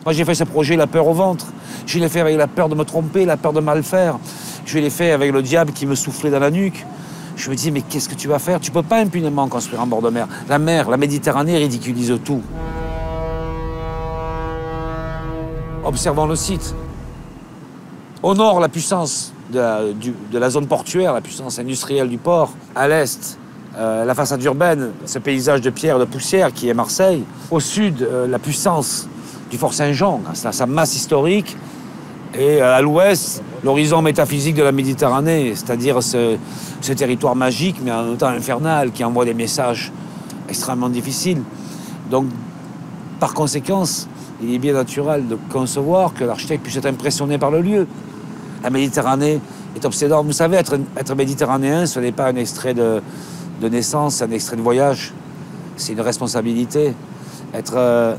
Moi, j'ai fait ce projet, la peur au ventre. Je l'ai fait avec la peur de me tromper, la peur de mal faire. Je l'ai fait avec le diable qui me soufflait dans la nuque. Je me dis, mais qu'est-ce que tu vas faire? Tu peux pas impunément construire en bord de mer. La mer, la Méditerranée ridiculise tout. Observons le site. Au nord, la puissance de la zone portuaire, la puissance industrielle du port. À l'est, la façade urbaine, ce paysage de pierre, de poussière qui est Marseille. Au sud, la puissance du Fort Saint-Jean, sa masse historique. Et à l'ouest, l'horizon métaphysique de la Méditerranée, c'est-à-dire ce territoire magique, mais en même temps infernal, qui envoie des messages extrêmement difficiles. Donc, par conséquence, il est bien naturel de concevoir que l'architecte puisse être impressionné par le lieu. La Méditerranée est obsédante. Vous savez, être méditerranéen, ce n'est pas un extrait de naissance, un extrait de voyage. C'est une responsabilité. Être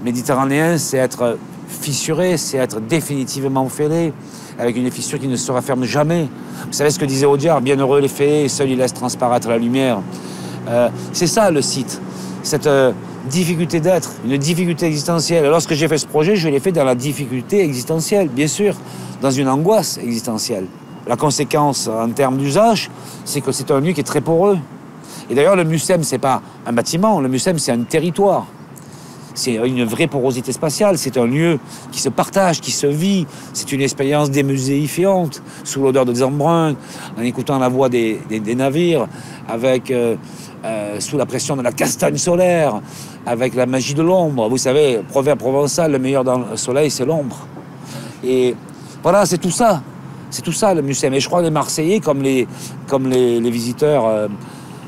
méditerranéen, c'est être fissuré, c'est être définitivement fêlé, avec une fissure qui ne se referme jamais. Vous savez ce que disait Audiard, bienheureux les fêlés, seuls ils laissent transparaître la lumière. C'est ça le site, cette difficulté d'être, une difficulté existentielle. Et lorsque j'ai fait ce projet, je l'ai fait dans la difficulté existentielle, bien sûr, dans une angoisse existentielle. La conséquence en termes d'usage, c'est que c'est un lieu qui est très poreux. Et d'ailleurs, le MUSEM, c'est pas un bâtiment, le MUSEM, c'est un territoire. C'est une vraie porosité spatiale, c'est un lieu qui se partage, qui se vit. C'est une expérience démuséifiante, sous l'odeur des embruns, en écoutant la voix des navires, avec, sous la pression de la castagne solaire, avec la magie de l'ombre. Vous savez, proverbe provençal, le meilleur dans le soleil, c'est l'ombre. Et voilà, c'est tout ça. C'est tout ça, le MUSEM. Et je crois que les Marseillais, comme les visiteurs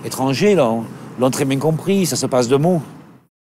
étrangers, l'ont très bien compris. Ça se passe de mots.